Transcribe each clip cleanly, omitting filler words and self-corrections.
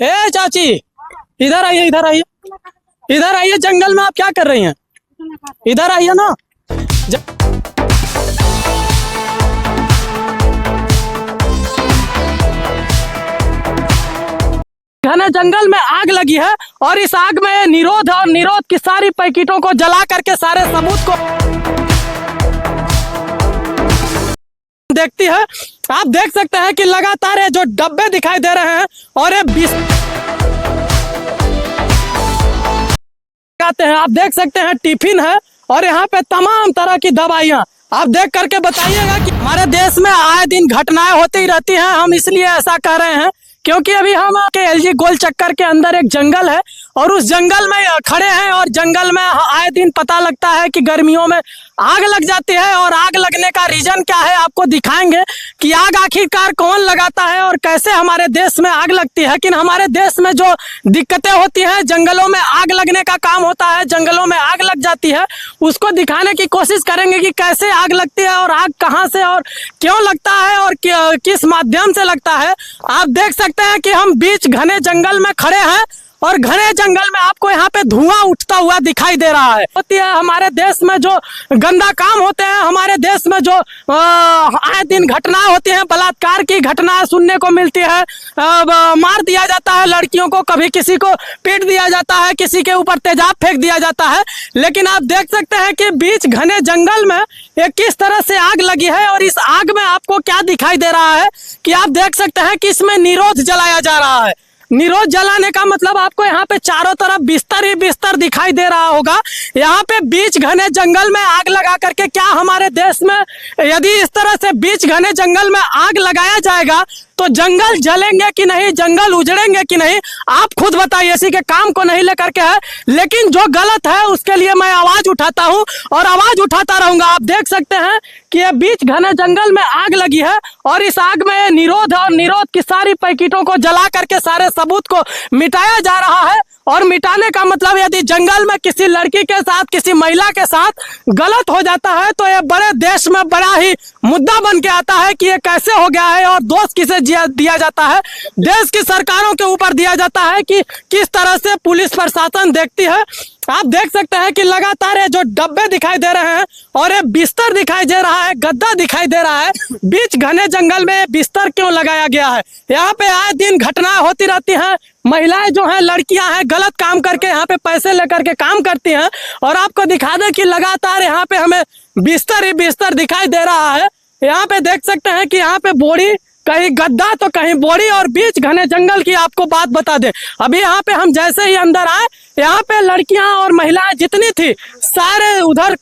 ए चाची, इधर आइए, इधर आइए, इधर आइए। जंगल में आप क्या कर रही हैं? इधर आइए ना। घने जंगल में आग लगी है और इस आग में निरोध की सारी पैकेटों को जला करके सारे सबूत को देखती है। आप देख सकते हैं कि लगातार ये जो डब्बे दिखाई दे रहे हैं और ये आप देख सकते हैं टिफिन है और यहाँ पे तमाम तरह की दवाइयाँ। आप देख करके बताइएगा कि हमारे देश में आए दिन घटनाएं होती ही रहती हैं। हम इसलिए ऐसा कर रहे हैं क्योंकि अभी हम एलजी गोल चक्कर के अंदर एक जंगल है और उस जंगल में खड़े हैं और जंगल में आए दिन पता लगता है कि गर्मियों में आग लग जाती है और आग लगने का रीजन क्या है आपको दिखाएंगे कि आग आखिरकार कौन लगाता है और कैसे हमारे देश में आग लगती है। लेकिन हमारे देश में जो दिक्कतें होती हैं, जंगलों में आग लगने का काम होता है, जंगलों में आग लग जाती है, उसको दिखाने की कोशिश करेंगे कि कैसे आग लगती है और आग कहाँ से और क्यों लगता है और किस माध्यम से लगता है। आप देख सकते हैं कि हम बीच घने जंगल में खड़े हैं और घने जंगल में आपको यहाँ पे धुआं उठता हुआ दिखाई दे रहा है। होती है हमारे देश में जो गंदा काम होते हैं, हमारे देश में जो आए दिन घटनाएं होती हैं, बलात्कार की घटनाएं सुनने को मिलती है, मार दिया जाता है लड़कियों को, कभी किसी को पीट दिया जाता है, किसी के ऊपर तेजाब फेंक दिया जाता है। लेकिन आप देख सकते हैं कि बीच घने जंगल में एक किस तरह से आग लगी है और इस आग में आपको क्या दिखाई दे रहा है कि आप देख सकते हैं कि इसमें निरोध जलाया जा रहा है। निरोध जलाने का मतलब आपको यहाँ पे चारों तरफ बिस्तर ही बिस्तर दिखाई दे रहा होगा। यहाँ पे बीच घने जंगल में आग लगा करके क्या हमारे देश में यदि इस तरह से बीच घने जंगल में आग लगाया जाएगा तो जंगल जलेंगे कि नहीं, जंगल उजड़ेंगे कि नहीं, आप खुद बताइए। इसी के काम को नहीं लेकर के है, लेकिन जो गलत है उसके लिए मैं आवाज उठाता हूं और आवाज उठाता रहूंगा। आप देख सकते हैं कि ये बीच घने जंगल में आग लगी है और इस आग में निरोध की सारी पैकेटों को जला करके सारे सबूत को मिटाया जा रहा है। और मिटाने का मतलब यदि जंगल में किसी लड़की के साथ, किसी महिला के साथ गलत हो जाता है तो ये बड़े देश में बड़ा ही मुद्दा बन के आता है कि ये कैसे हो गया है और दोष किसे दिया जाता है। देश की सरकारों के ऊपर दिया जाता है कि किस तरह से पुलिस प्रशासन देखती है। आप देख सकते हैं कि लगातार ये जो डब्बे दिखाई दे रहे हैं और ये बिस्तर दिखाई दे रहा है, गद्दा दिखाई दे रहा है। बीच घने जंगल में बिस्तर क्यों लगाया गया है? यहाँ पे आए दिन घटनाएं होती रहती हैं। महिलाएं जो हैं, लड़कियां हैं, गलत काम करके यहाँ पे पैसे लेकर के काम करती हैं और आपको दिखा दें कि लगातार यहाँ पे हमें बिस्तर ही बिस्तर दिखाई दे रहा है। यहाँ पे देख सकते हैं कि यहाँ पे बोरी, कहीं गद्दा तो कहीं बोरी और बीच घने जंगल की आपको बात बता दें। अभी यहाँ पे हम जैसे ही अंदर आए, यहाँ पे लड़कियां और महिलाएं जितनी थी सारे उधर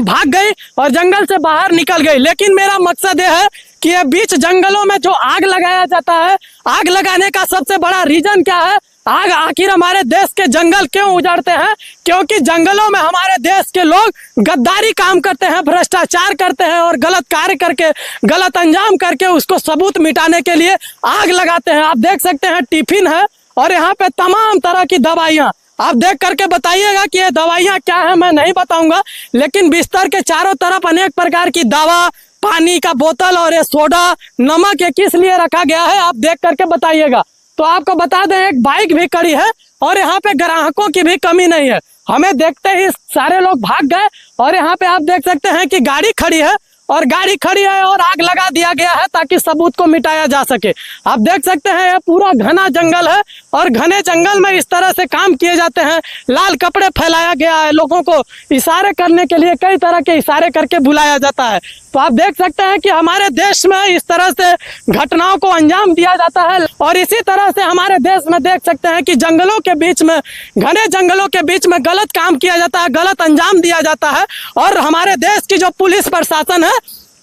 भाग गई और जंगल से बाहर निकल गई। लेकिन मेरा मकसद ये है कि ये बीच जंगलों में जो आग लगाया जाता है, आग लगाने का सबसे बड़ा रीजन क्या है? आग आखिर हमारे देश के जंगल क्यों उजाड़ते हैं? क्योंकि जंगलों में हमारे देश के लोग गद्दारी काम करते हैं, भ्रष्टाचार करते हैं और गलत कार्य करके, गलत अंजाम करके उसको सबूत मिटाने के लिए आग लगाते हैं। आप देख सकते हैं टिफिन है और यहाँ पे तमाम तरह की दवाइयाँ। आप देख करके बताइएगा कि ये दवाइयाँ क्या है, मैं नहीं बताऊंगा। लेकिन बिस्तर के चारों तरफ अनेक प्रकार की दवा, पानी का बोतल और ये सोडा, नमक ये किस लिए रखा गया है आप देख करके बताइएगा। तो आपको बता दें एक बाइक भी खड़ी है और यहाँ पे ग्राहकों की भी कमी नहीं है। हमें देखते ही सारे लोग भाग गए और यहाँ पे आप देख सकते हैं कि गाड़ी खड़ी है और आग लगा दिया गया है ताकि सबूत को मिटाया जा सके। आप देख सकते हैं ये पूरा घना जंगल है और घने जंगल में इस तरह से काम किए जाते हैं। लाल कपड़े फैलाया गया है, लोगों को इशारे करने के लिए कई तरह के इशारे करके बुलाया जाता है। तो आप देख सकते हैं कि हमारे देश में इस तरह से घटनाओं को अंजाम दिया जाता है और इसी तरह से हमारे देश में देख सकते हैं कि जंगलों के बीच में, घने जंगलों के बीच में गलत काम किया जाता है, गलत अंजाम दिया जाता है। और हमारे देश की जो पुलिस प्रशासन है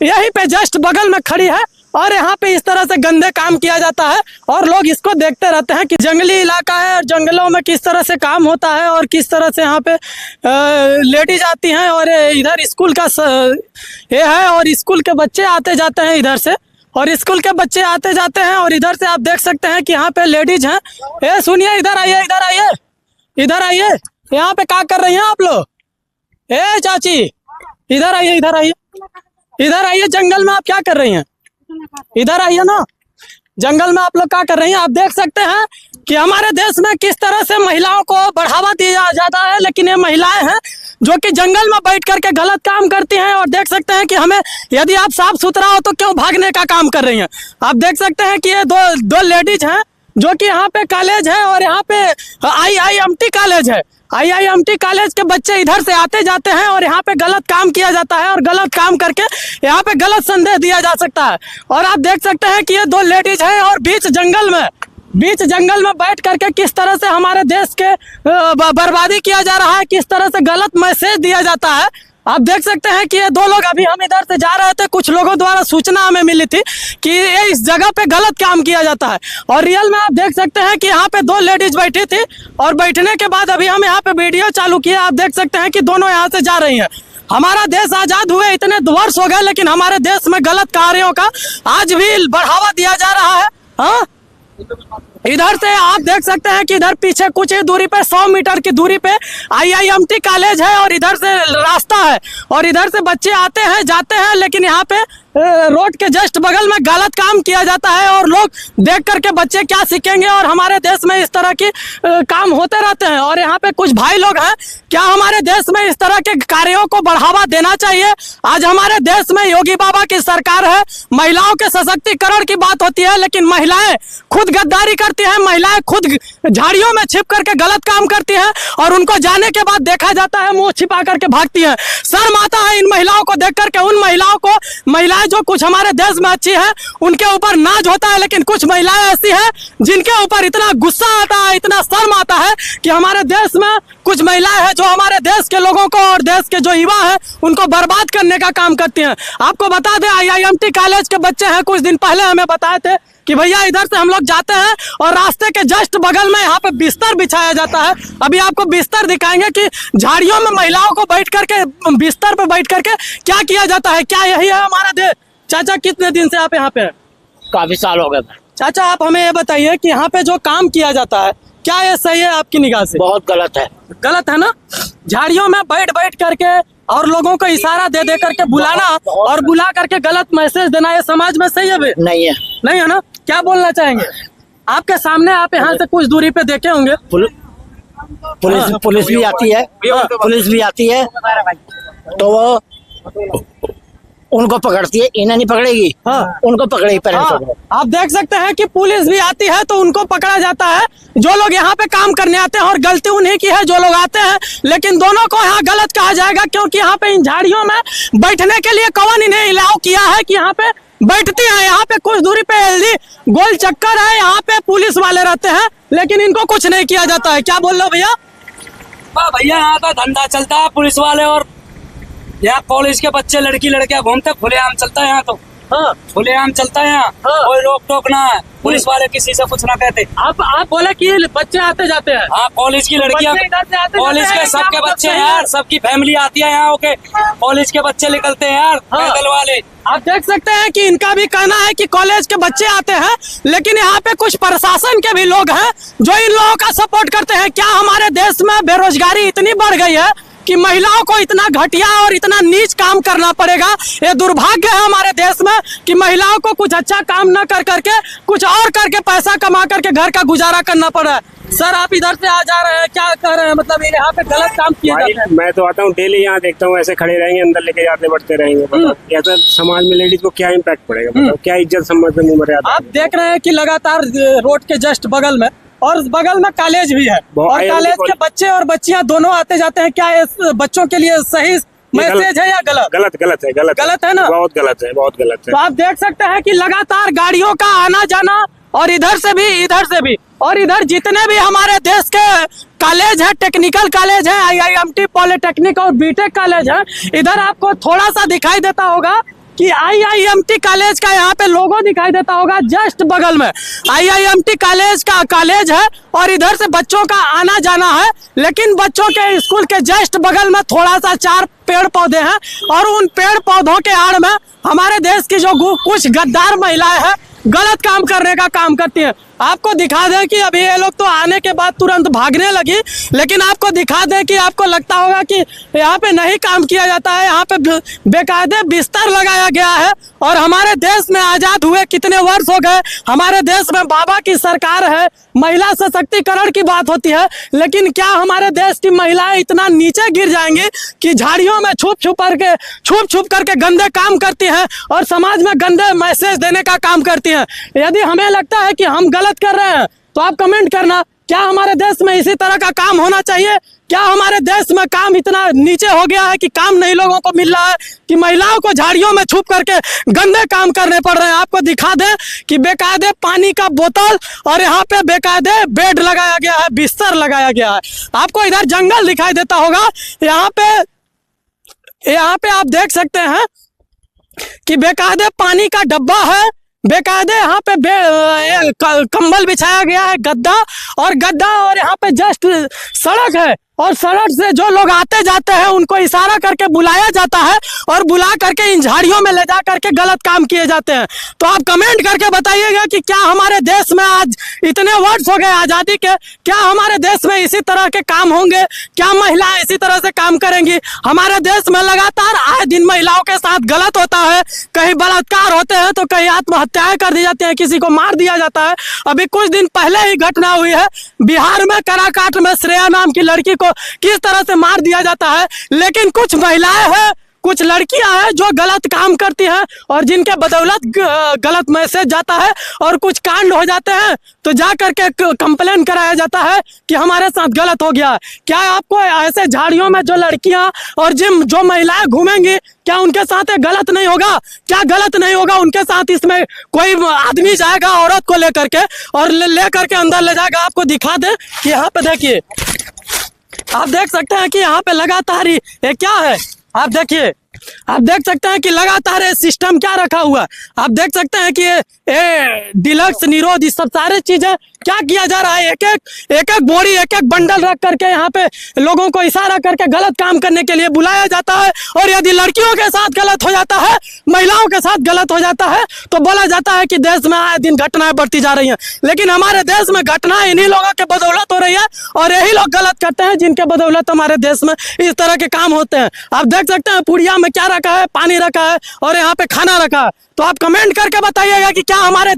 यहीं पे जस्ट बगल में खड़ी है और यहाँ पे इस तरह से गंदे काम किया जाता है और लोग इसको देखते रहते हैं कि जंगली इलाका है और जंगलों में किस तरह से काम होता है और किस तरह से यहाँ पे लेडीज आती हैं और इधर स्कूल का ये है और स्कूल के बच्चे आते जाते हैं इधर से और स्कूल के बच्चे आते जाते हैं और इधर से आप देख सकते हैं कि यहाँ पे लेडीज हैं। ये सुनिए, इधर आइए, इधर आइए, इधर आइए। यहाँ पे क्या कर रही हैं आप लोग? ए चाची, इधर आइए, इधर आइए, इधर आइए। जंगल में आप क्या कर रही हैं? इधर आइए ना। जंगल में आप लोग क्या कर रही हैं? आप देख सकते हैं कि हमारे देश में किस तरह से महिलाओं को बढ़ावा दिया जाता है, लेकिन ये महिलाएं हैं जो कि जंगल में बैठ करके गलत काम करती हैं। और देख सकते हैं कि हमें, यदि आप साफ सुथरा हो तो क्यों भागने का काम कर रही हैं। आप देख सकते हैं कि ये दो लेडीज हैं जो कि यहाँ पे कॉलेज है और यहाँ पे IIMT कॉलेज है। IIMT कॉलेज के बच्चे इधर से आते जाते हैं और यहाँ पे गलत काम किया जाता है और गलत काम करके यहाँ पे गलत संदेश दिया जा सकता है। और आप देख सकते हैं कि ये दो लेडीज हैं और बीच जंगल में बैठ करके किस तरह से हमारे देश के बर्बादी किया जा रहा है, किस तरह से गलत मैसेज दिया जाता है। आप देख सकते हैं कि ये दो लोग, अभी हम इधर से जा रहे थे, कुछ लोगों द्वारा सूचना हमें मिली थी कि ये इस जगह पे गलत काम किया जाता है। और रियल में आप देख सकते हैं कि यहाँ पे दो लेडीज बैठी थी और बैठने के बाद अभी हम यहाँ पे वीडियो चालू किया। आप देख सकते हैं कि दोनों यहाँ से जा रही हैं। हमारा देश आजाद हुए इतने वर्ष हो गए, लेकिन हमारे देश में गलत कार्यों का आज भी बढ़ावा दिया जा रहा है। हाँ, इधर से आप देख सकते हैं कि इधर पीछे कुछ ही दूरी पे 100 मीटर की दूरी पे IIMT कॉलेज है और इधर से रास्ता है और इधर से बच्चे आते हैं जाते हैं, लेकिन यहाँ पे रोड के जस्ट बगल में गलत काम किया जाता है। और लोग देख करके बच्चे क्या सीखेंगे, और हमारे देश में इस तरह की काम होते रहते हैं। और यहाँ पे कुछ भाई लोग हैं, क्या हमारे देश में इस तरह के कार्यों को बढ़ावा देना चाहिए? आज हमारे देश में योगी बाबा की सरकार है, महिलाओं के सशक्तिकरण की बात होती है, लेकिन महिलाएं खुद गद्दारी करती हैं, महिलाएं खुद झाड़ियों में छिप करके गलत काम करती हैं और उनको जाने के बाद देखा जाता है मुंह छिपा करके भागती हैं। शर्म आता है इन महिलाओं को देख करके। उन महिलाओं को, महिलाएं जो कुछ हमारे देश में अच्छी है उनके ऊपर नाज होता है, लेकिन कुछ महिलाएं ऐसी हैं जिनके ऊपर इतना गुस्सा आता है, इतना शर्म आता है कि हमारे देश में कुछ महिलाएं हैं जो हमारे देश के लोगों को और देश के जो युवा हैं उनको बर्बाद करने का काम करती हैं। आपको बता दें, IIMT कॉलेज के बच्चे हैं, कुछ दिन पहले हमें बताए थे कि भैया इधर से हम लोग जाते हैं और रास्ते के जस्ट बगल में यहाँ पे बिस्तर बिछाया जाता है। अभी आपको बिस्तर दिखाएंगे कि झाड़ियों में महिलाओं को बैठ करके, बिस्तर पे बैठ करके क्या किया जाता है। क्या यही है हमारा देश? चाचा, कितने दिन से आप यहाँ पे हैं? काफी साल हो गए। चाचा, आप हमें ये बताइए कि यहाँ पे जो काम किया जाता है, क्या ये सही है आपकी निगाह से? बहुत गलत है। गलत है ना? झाड़ियों में बैठ करके और लोगों को इशारा दे करके बुलाना और बुला करके गलत मैसेज देना, ये समाज में सही है? नहीं है। नहीं है ना? क्या बोलना चाहेंगे? आपके सामने, आप यहाँ से कुछ दूरी पे देखे होंगे, पुलिस भी आती है, पुलिस भी आती है तो वो उनको पकड़ती है, इन्हें नहीं पकड़ेगी। हाँ, उनको पकड़ेगी पेरेंट्स को। आप देख सकते हैं कि पुलिस भी आती है तो उनको पकड़ा जाता है। जो लोग यहाँ पे काम करने आते हैं, और गलती उन्हीं की है जो लोग आते हैं, लेकिन दोनों को यहाँ गलत कहा जाएगा, क्योंकि यहाँ पे इन झाड़ियों में बैठने के लिए कौन इन्हें अलाउ किया है कि यहाँ पे बैठती है? यहाँ पे कुछ दूरी पे हेल्दी गोल चक्कर है, यहाँ पे पुलिस वाले रहते हैं, लेकिन इनको कुछ नहीं किया जाता है। क्या बोल रहे हो भैया? भैया यहाँ का धंधा चलता है, पुलिस वाले और यहाँ कॉलेज के बच्चे लड़की लड़कियां घूमते, खुलेआम चलता है यहाँ तो। हाँ, खुलेआम चलता है यहाँ। हाँ। कोई रोक टोक ना है, पुलिस वाले किसी से कुछ ना कहते। आप बोले कि बच्चे आते जाते हैं। हाँ, कॉलेज की लड़कियां, बच्चे इधर से आते कॉलेज जाते के हैं, सबके क्या मतलब बच्चे सही है? यार, सबकी फैमिली आती है यहाँ के, कॉलेज के बच्चे निकलते हैं यार, हाँ। पैदल वाले। आप देख सकते हैं कि इनका भी कहना है कि कॉलेज के बच्चे आते हैं, लेकिन यहाँ पे कुछ प्रशासन के भी लोग हैं जो इन लोगों का सपोर्ट करते हैं। क्या हमारे देश में बेरोजगारी इतनी बढ़ गई है कि महिलाओं को इतना घटिया और इतना नीच काम करना पड़ेगा? ये दुर्भाग्य है हमारे देश में कि महिलाओं को कुछ अच्छा काम न कर करके कुछ और करके पैसा कमा करके घर का गुजारा करना पड़ रहा है। सर, आप इधर से आ जा रहे हैं, क्या कर रहे हैं? मतलब यहाँ पे गलत काम किया जाता है। मैं तो आता हूँ डेली, यहाँ देखता हूँ ऐसे खड़े रहेंगे, अंदर लेके जाते बढ़ते रहेंगे। बताओ ऐसा समाज में लेडीज को क्या इम्पैक्ट पड़ेगा? बताओ क्या इज्जत सम्मान में मर्यादा? आप देख रहे हैं कि लगातार रोड के जस्ट बगल में और बगल में कॉलेज भी है, और कॉलेज के बच्चे और बच्चियां दोनों आते जाते हैं। क्या ये बच्चों के लिए सही मैसेज है या गलत? गलत है। गलत है ना? बहुत गलत है, बहुत गलत है। तो आप देख सकते हैं कि लगातार गाड़ियों का आना जाना, और इधर से भी और इधर जितने भी हमारे देश के कॉलेज है, टेक्निकल कॉलेज है, IIMT पॉलिटेक्निक और बीटेक कॉलेज है, इधर आपको थोड़ा सा दिखाई देता होगा कि IIMT कॉलेज का यहाँ पे लोगो दिखाई देता होगा। जस्ट बगल में IIMT कॉलेज का कॉलेज है और इधर से बच्चों का आना जाना है, लेकिन बच्चों के स्कूल के जस्ट बगल में थोड़ा सा 4 पेड़ पौधे हैं, और उन पेड़ पौधों के आड़ में हमारे देश की जो कुछ गद्दार महिलाएं हैं गलत काम करने का काम करती हैं। आपको दिखा दें कि अभी ये लोग तो आने के बाद तुरंत भागने लगी, लेकिन आपको दिखा दें कि आपको लगता होगा कि यहाँ पे नहीं काम किया जाता है, यहाँ पे बेकायदे बिस्तर लगाया गया है। और हमारे देश में आज़ाद हुए कितने वर्ष हो गए, हमारे देश में बाबा की सरकार है, महिला सशक्तिकरण की बात होती है, लेकिन क्या हमारे देश की महिलाएं इतना नीचे गिर जाएंगी कि झाड़ियों में छुप छुप करके गंदे काम करती हैं और समाज में गंदे मैसेज देने का काम करती हैं। यदि हमें लगता है कि हम गलत कर रहे हैं तो आप कमेंट करना, क्या हमारे देश में इसी तरह का काम होना चाहिए? क्या हमारे देश में काम इतना नीचे हो गया है कि काम नहीं लोगों को मिल रहा है, कि महिलाओं को झाड़ियों में छुप करके गंदे काम करने पड़ रहे हैं? आपको दिखा दें कि बेकायदे पानी का बोतल और यहाँ पे बेकायदे बेड लगाया गया है, बिस्तर लगाया गया है। आपको इधर जंगल दिखाई देता होगा, यहाँ पे आप देख सकते हैं कि बेकायदे पानी का डब्बा है, बेकायदे यहाँ पे कंबल बिछाया गया है, गद्दा और यहाँ पे जस्ट सड़क है और सड़क से जो लोग आते जाते हैं उनको इशारा करके बुलाया जाता है और बुला करके इन झाड़ियों में ले जा करके गलत काम किए जाते हैं। तो आप कमेंट करके बताइएगा कि क्या हमारे देश में आज इतने वर्ष हो गए आज़ादी के, क्या हमारे देश में इसी तरह के काम होंगे? क्या महिलाएं इसी तरह से काम करेंगी? हमारे देश में लगातार आए दिन महिलाओं के साथ गलत होता है, कहीं बलात्कार होते हैं तो कहीं आत्महत्याएं कर दी जाती है, किसी को मार दिया जाता है। अभी कुछ दिन पहले ही घटना हुई है बिहार में, काराकाट में श्रेया नाम की लड़की को किस तरह से मार दिया जाता है। लेकिन कुछ महिलाएं हैं, कुछ लड़कियां हैं जो गलत काम करती हैं और जिनके बदौलत गलत मैसेज जाता है और कुछ कांड हो जाते हैं तो जा करके कंप्लेन कराया जाता है कि हमारे साथ गलत हो गया। क्या आपको ऐसे झाड़ियों में जो लड़कियां और जो महिलाएं घूमेंगी, क्या उनके साथ गलत नहीं होगा? क्या गलत नहीं होगा उनके साथ? इसमें कोई आदमी जाएगा औरत को लेकर के और ले करके अंदर ले जाएगा। आपको दिखा दे कि यहाँ पे देखिए, आप देख सकते हैं कि यहाँ पे लगातार ये क्या है, आप देखिए, आप देख सकते हैं कि लगातार ये सिस्टम क्या रखा हुआ है। आप देख सकते हैं कि ये डिलक्स, निरोध, सब सारे चीजें क्या किया जा रहा है, एक एक बोरी, एक एक बंडल रख करके यहाँ पे लोगों को इशारा करके गलत काम करने के लिए बुलाया जाता है। और यदि लड़कियों के साथ गलत हो जाता है, महिलाओं के साथ गलत हो जाता है तो बोला जाता है कि देश में आए दिन घटनाएं बढ़ती जा रही हैं। लेकिन हमारे देश में घटनाएं इन्हीं लोगों के बदौलत हो रही है और यही लोग गलत करते हैं जिनके बदौलत हमारे देश में इस तरह के काम होते हैं। आप देख सकते हैं पुड़िया में क्या रखा है, पानी रखा है और यहाँ पे खाना रखा है। तो आप कमेंट करके बताइएगा कि क्या हमारा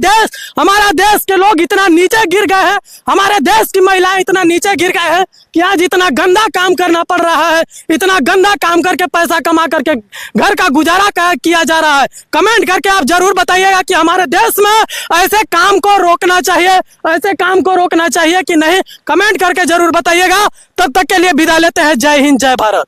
देश के लोग इतना नीचे गिर गए हैं, हमारे देश की महिलाएं इतना नीचे गिर गए हैं कि आज इतना गंदा काम करना पड़ रहा है, इतना गंदा काम करके पैसा कमा करके घर का गुजारा किया जा रहा है। कमेंट करके आप जरूर बताइएगा कि हमारे देश में ऐसे काम को रोकना चाहिए, ऐसे काम को रोकना चाहिए कि नहीं। कमेंट करके जरूर बताइएगा। तब तक के लिए विदा लेते हैं। जय हिंद, जय भारत।